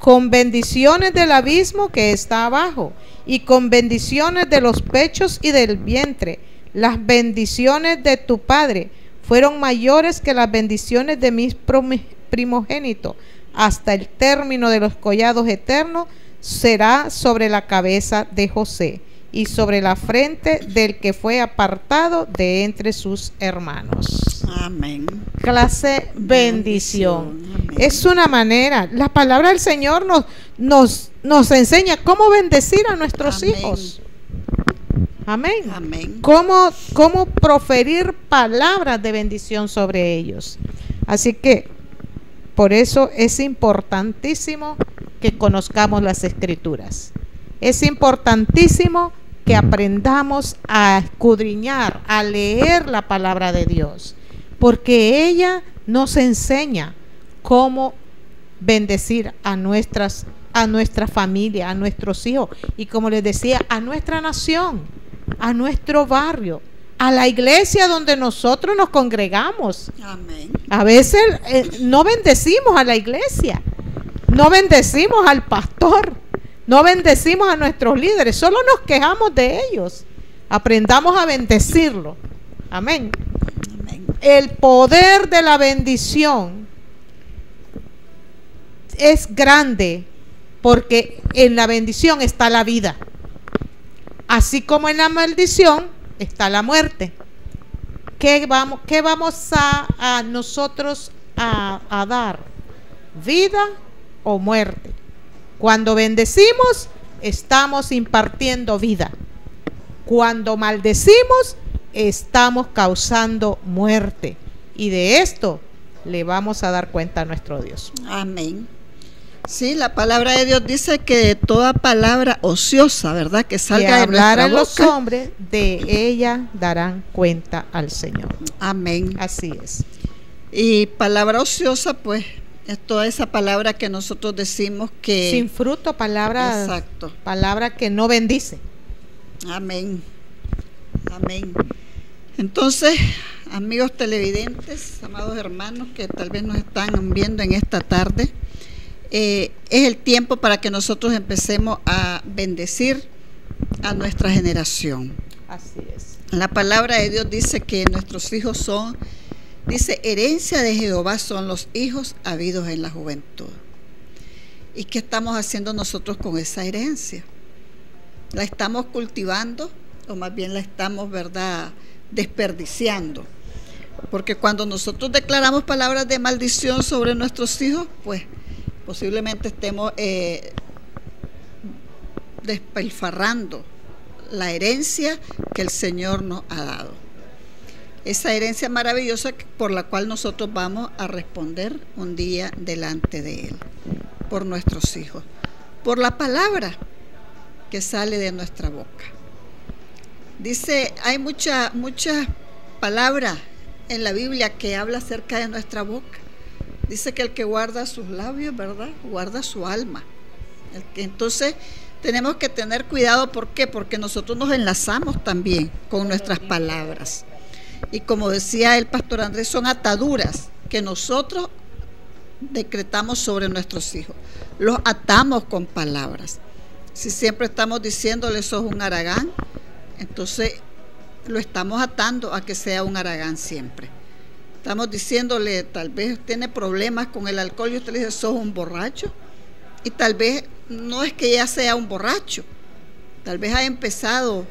con bendiciones del abismo que está abajo, y con bendiciones de los pechos y del vientre. Las bendiciones de tu padre fueron mayores que las bendiciones de mis primogénitos. Hasta el término de los collados eternos será sobre la cabeza de José y sobre la frente del que fue apartado de entre sus hermanos. Amén. Clase bendición. Amén. Es una manera. La palabra del Señor nos enseña cómo bendecir a nuestros Amén. hijos. Amén. Amén. Cómo proferir palabras de bendición sobre ellos. Así que por eso es importantísimo que conozcamos las Escrituras. Es importantísimo que aprendamos a escudriñar, a leer la palabra de Dios, porque ella nos enseña cómo bendecir a nuestra familia, a nuestros hijos, y como les decía, a nuestra nación, a nuestro barrio, a la iglesia donde nosotros nos congregamos. Amén. A veces no bendecimos a la iglesia, no bendecimos al pastor, no bendecimos a nuestros líderes, solo nos quejamos de ellos. Aprendamos a bendecirlo. Amén. Amén. El poder de la bendición es grande, porque en la bendición está la vida, así como en la maldición está la muerte. ¿Qué vamos a nosotros a dar? ¿Vida o muerte? Cuando bendecimos, estamos impartiendo vida. Cuando maldecimos, estamos causando muerte. Y de esto le vamos a dar cuenta a nuestro Dios. Amén. Sí, la palabra de Dios dice que de toda palabra ociosa, ¿verdad?, que salga de nuestra hablarán los boca, hombres, de ella darán cuenta al Señor. amén. Así es. Y palabra ociosa, pues, es toda esa palabra que nosotros decimos que... Sin fruto, palabra que no bendice. Amén. Amén. Entonces, amigos televidentes, amados hermanos que tal vez nos están viendo en esta tarde, es el tiempo para que nosotros empecemos a bendecir a nuestra generación. Así es. La palabra de Dios dice que nuestros hijos son, dice, herencia de Jehová son los hijos habidos en la juventud. ¿Y qué estamos haciendo nosotros con esa herencia? ¿La estamos cultivando o más bien la estamos, verdad, desperdiciando? Porque cuando nosotros declaramos palabras de maldición sobre nuestros hijos, pues posiblemente estemos despilfarrando la herencia que el Señor nos ha dado. Esa herencia maravillosa por la cual nosotros vamos a responder un día delante de Él, por nuestros hijos, por la palabra que sale de nuestra boca. Dice, hay mucha palabra en la Biblia que habla acerca de nuestra boca. Dice que el que guarda sus labios, ¿verdad?, guarda su alma. Entonces tenemos que tener cuidado. ¿Por qué? Porque nosotros nos enlazamos también con nuestras palabras. Y como decía el pastor Andrés, son ataduras que nosotros decretamos sobre nuestros hijos. Los atamos con palabras. Si siempre estamos diciéndole sos un haragán, entonces lo estamos atando a que sea un haragán siempre. Estamos diciéndole, tal vez tiene problemas con el alcohol y usted le dice sos un borracho, y tal vez no es que ya sea un borracho, tal vez ha empezado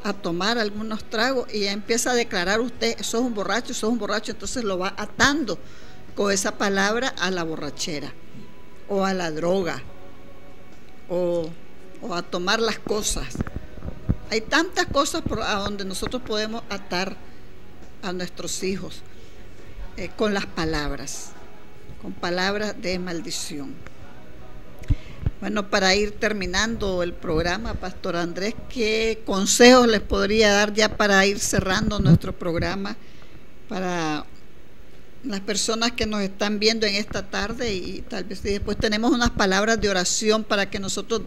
a tomar algunos tragos y ya empieza a declarar usted sos un borracho, entonces lo va atando con esa palabra a la borrachera o a la droga o a tomar las cosas. Hay tantas cosas a donde nosotros podemos atar a nuestros hijos con las palabras, con palabras de maldición. Bueno, para ir terminando el programa, Pastor Andrés, ¿qué consejos les podría dar ya para ir cerrando nuestro programa para las personas que nos están viendo en esta tarde? Y tal vez después tenemos unas palabras de oración para que nosotros,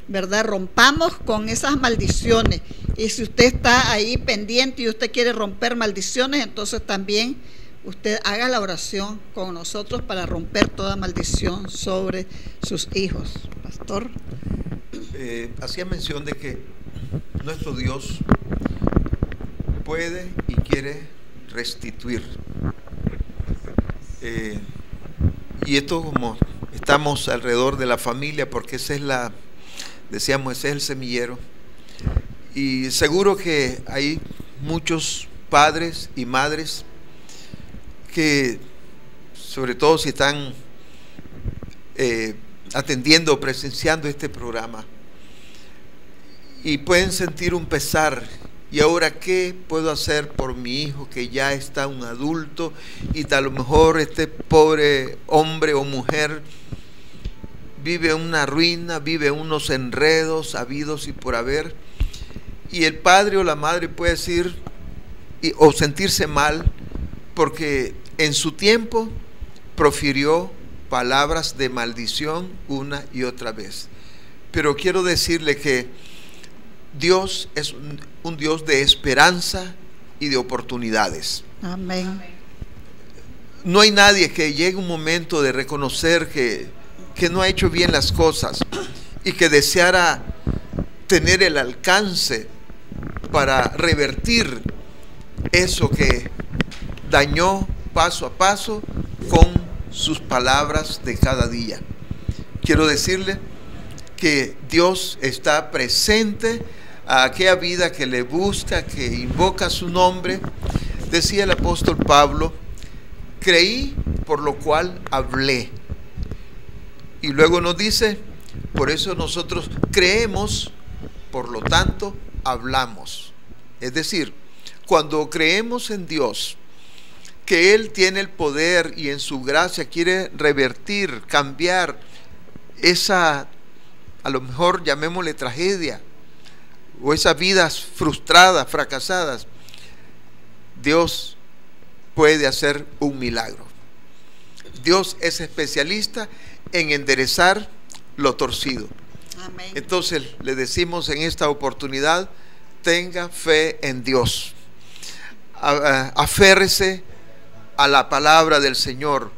¿verdad?, rompamos con esas maldiciones. Y si usted está ahí pendiente y usted quiere romper maldiciones, entonces también usted haga la oración con nosotros para romper toda maldición sobre sus hijos. Pastor. Hacía mención de que nuestro Dios puede y quiere restituir. Y esto, como estamos alrededor de la familia, porque esa es decíamos, ese es el semillero. Y seguro que hay muchos padres y madres que, sobre todo si están atendiendo o presenciando este programa, y pueden sentir un pesar. ¿Y ahora qué puedo hacer por mi hijo que ya está un adulto y a lo mejor este pobre hombre o mujer vive una ruina, vive unos enredos habidos y por haber? Y el padre o la madre puede decir o sentirse mal porque en su tiempo profirió palabras de maldición una y otra vez. Pero quiero decirle que Dios es un Dios de esperanza y de oportunidades. Amén. No hay nadie que llegue un momento de reconocer que no ha hecho bien las cosas y que deseara tener el alcance para revertir eso que dañó paso a paso con sus palabras de cada día. Quiero decirle que Dios está presente a aquella vida que le busca, que invoca su nombre. Decía el apóstol Pablo: creí, por lo cual hablé. Y luego nos dice: por eso nosotros creemos, por lo tanto hablamos. Es decir, cuando creemos en Dios, que Él tiene el poder y en su gracia quiere revertir, cambiar esa, a lo mejor llamémosle tragedia, o esas vidas frustradas, fracasadas, Dios puede hacer un milagro. Dios es especialista en enderezar lo torcido. Amén. Entonces le decimos en esta oportunidad: tenga fe en Dios, aférrese a la palabra del Señor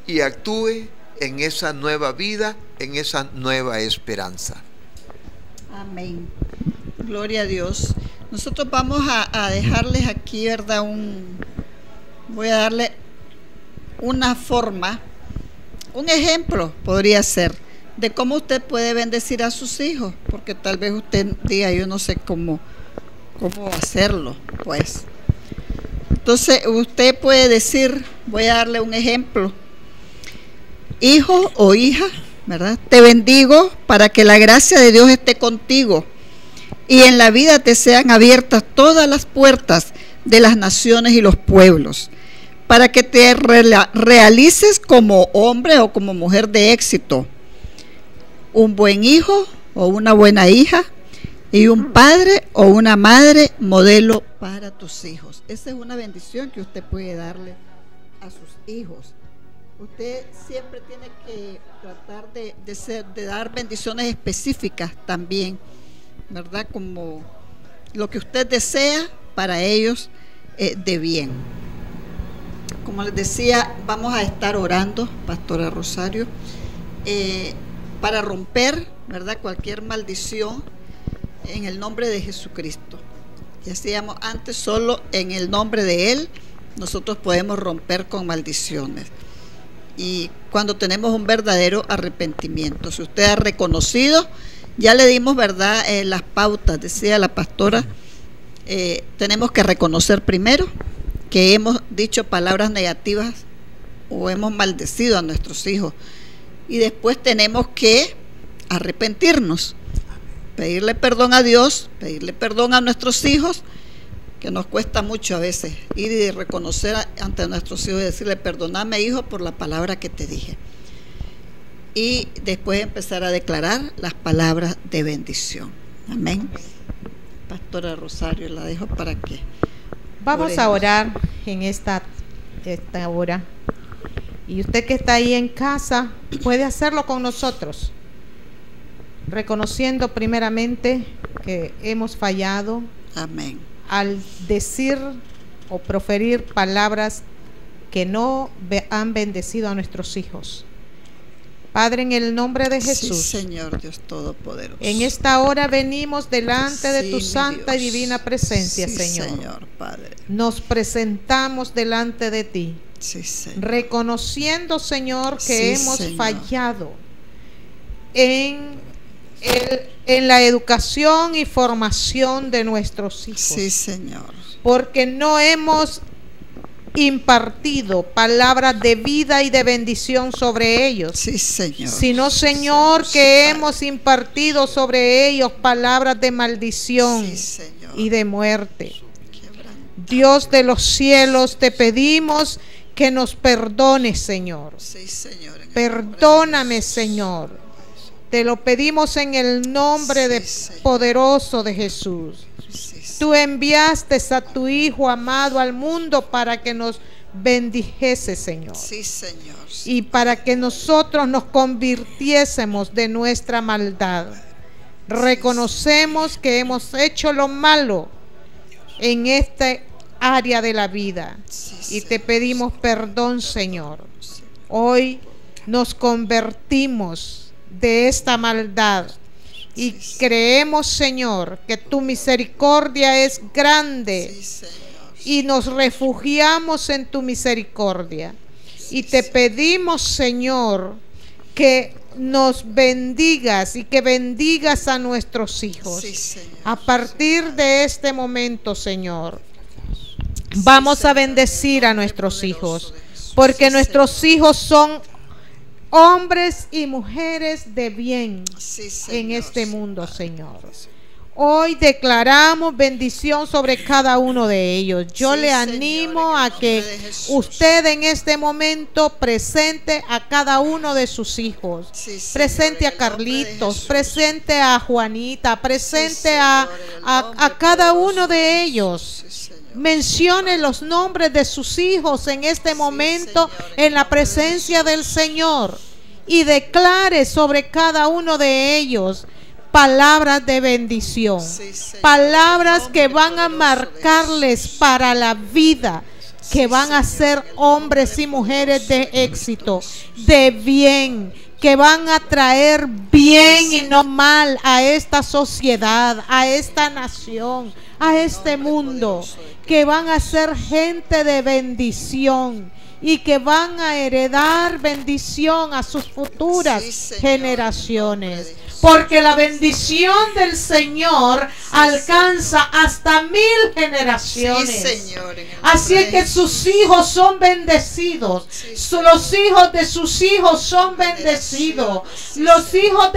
y actúe en esa nueva vida, en esa nueva esperanza. Amén. Gloria a Dios. Nosotros vamos a dejarles aquí, ¿verdad? Voy a darle una forma, un ejemplo podría ser, de cómo usted puede bendecir a sus hijos, porque tal vez usted diga: yo no sé cómo hacerlo, pues. Entonces usted puede decir, voy a darle un ejemplo: hijo o hija, ¿verdad? Te bendigo para que la gracia de Dios esté contigo y en la vida te sean abiertas todas las puertas de las naciones y los pueblos, para que te realices como hombre o como mujer de éxito, un buen hijo o una buena hija, y un padre o una madre modelo para tus hijos. Esa es una bendición que usted puede darle a sus hijos. Usted siempre tiene que tratar de dar bendiciones específicas también, ¿verdad? Como lo que usted desea para ellos de bien. Como les decía, vamos a estar orando, Pastora Rosario, para romper, ¿verdad?, cualquier maldición en el nombre de Jesucristo. Y decíamos antes, solo en el nombre de Él nosotros podemos romper con maldiciones. Y cuando tenemos un verdadero arrepentimiento, si usted ha reconocido, ya le dimos, ¿verdad?, las pautas, decía la pastora, tenemos que reconocer primero que hemos dicho palabras negativas o hemos maldecido a nuestros hijos, y después tenemos que arrepentirnos, pedirle perdón a Dios, pedirle perdón a nuestros hijos, que nos cuesta mucho a veces ir y reconocer ante nuestros hijos y decirle: perdóname, hijo, por la palabra que te dije. Y después empezar a declarar las palabras de bendición. Amén. Pastora Rosario, la dejo para que vamos a orar en esta hora. Y usted que está ahí en casa puede hacerlo con nosotros, reconociendo primeramente que hemos fallado. Amén. Al decir o proferir palabras que no han bendecido a nuestros hijos. Padre, en el nombre de Jesús, sí, Señor Dios Todopoderoso, en esta hora venimos delante de sí, tu santa Dios, y divina presencia, sí, Señor. Padre. Nos presentamos delante de ti, sí, Señor, reconociendo, Señor, que sí, hemos Señor, fallado en la educación y formación de nuestros hijos. Sí, Señor. Porque no hemos impartido palabras de vida y de bendición sobre ellos. Sí, Señor. Sino, Señor, sí, que Padre, hemos impartido sobre ellos palabras de maldición, sí, Señor, y de muerte. quebranta. Dios de los cielos, te pedimos que nos perdones, Señor. Sí, Señor, en el Perdóname, nombre de Señor. Te lo pedimos en el nombre Sí, de Señor. poderoso de Jesús. Jesús. Sí, Tú enviaste a tu Hijo amado al mundo para que nos bendijese, Señor. sí, Señor. Y para que nosotros nos convirtiésemos de nuestra maldad. Reconocemos que hemos hecho lo malo en esta área de la vida. Sí, Y te pedimos perdón, Señor. Hoy nos convertimos de esta maldad. Y Sí, creemos, Señor, que tu misericordia es grande. Sí, Señor. Y nos refugiamos en tu misericordia. Y te pedimos, Señor, que nos bendigas y que bendigas a nuestros hijos. Sí, Señor. A partir de este momento, Señor, vamos a bendecir a nuestros hijos, porque nuestros hijos son hombres y mujeres de bien Sí, en Señor. este mundo, Señor. Hoy declaramos bendición sobre cada uno de ellos. Yo Sí, le Señor, animo en el a que nombre de Jesús. usted en este momento presente a cada uno de sus hijos. Sí, Señor, Presente a en el nombre de Carlitos, Jesús. presente a Juanita, presente Sí, a Señor, en el nombre cada poderoso uno de Jesús. ellos. Sí, Señor. Mencione los nombres de sus hijos en este momento Señor, en en la el nombre de presencia del Señor, y declare sobre cada uno de ellos palabras de bendición, Sí, Señor, palabras en el que nombre van a poderoso de marcarles Jesús. para la vida, que Sí, van a Señor, ser en el hombres nombre y mujeres de poderoso de éxito, Cristo de bien, que van a traer bien y no mal a esta sociedad, a esta nación, a este mundo, que van a ser gente de bendición y que van a heredar bendición a sus futuras Sí, Señor, generaciones. en el nombre de Jesús. Porque la bendición del Señor alcanza hasta 1000 generaciones. Sí, Señor, en el Así nombre es que de sus hijos son bendecidos. Los hijos de sus hijos son bendecidos. Los hijos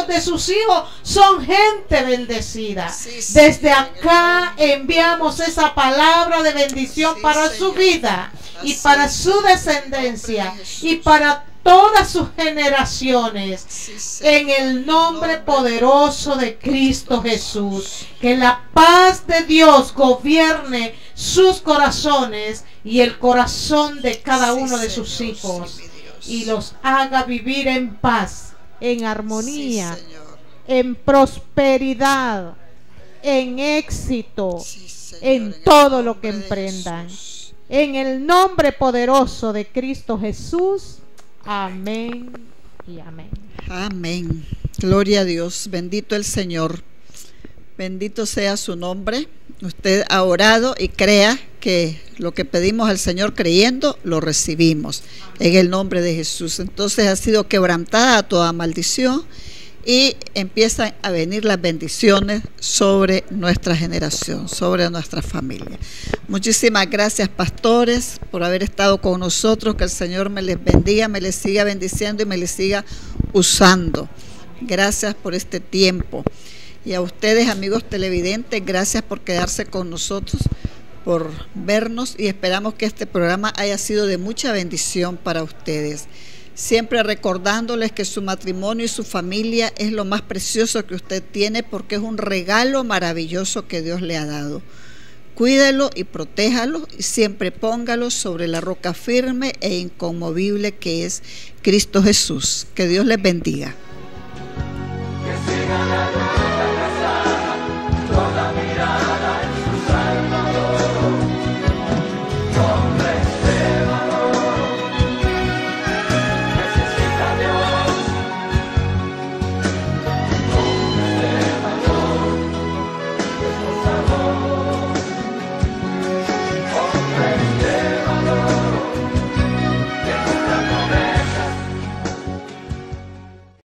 de sus hijos son gente bendecida. Sí, Desde Señor, acá enviamos esa palabra de bendición Sí, para su Señor. vida y Así para es, su en el descendencia nombre de Jesús. y para todas sus generaciones. Sí, Señor, En el nombre poderoso de Cristo Jesús, que la paz de Dios gobierne sus corazones y el corazón de cada Sí, uno de Señor, sus sí, hijos, mi Dios. y los haga vivir en paz, en armonía, Sí, Señor. en prosperidad, en éxito, Sí, Señor, en el todo lo que nombre de emprendan. Jesús. En el nombre poderoso de Cristo Jesús. Amén y amén. Amén. Gloria a Dios. Bendito el Señor. Bendito sea su nombre. Usted ha orado y crea que lo que pedimos al Señor creyendo, lo recibimos. En el nombre de Jesús. Entonces ha sido quebrantada toda maldición y empiezan a venir las bendiciones sobre nuestra generación, sobre nuestra familia. Muchísimas gracias, pastores, por haber estado con nosotros. Que el Señor me les bendiga, me les siga bendiciendo y me les siga usando. Gracias por este tiempo. Y a ustedes, amigos televidentes, gracias por quedarse con nosotros, por vernos, y esperamos que este programa haya sido de mucha bendición para ustedes. Siempre recordándoles que su matrimonio y su familia es lo más precioso que usted tiene, porque es un regalo maravilloso que Dios le ha dado. Cuídelo y protéjalo, y siempre póngalo sobre la roca firme e inconmovible que es Cristo Jesús. Que Dios les bendiga. Que siga la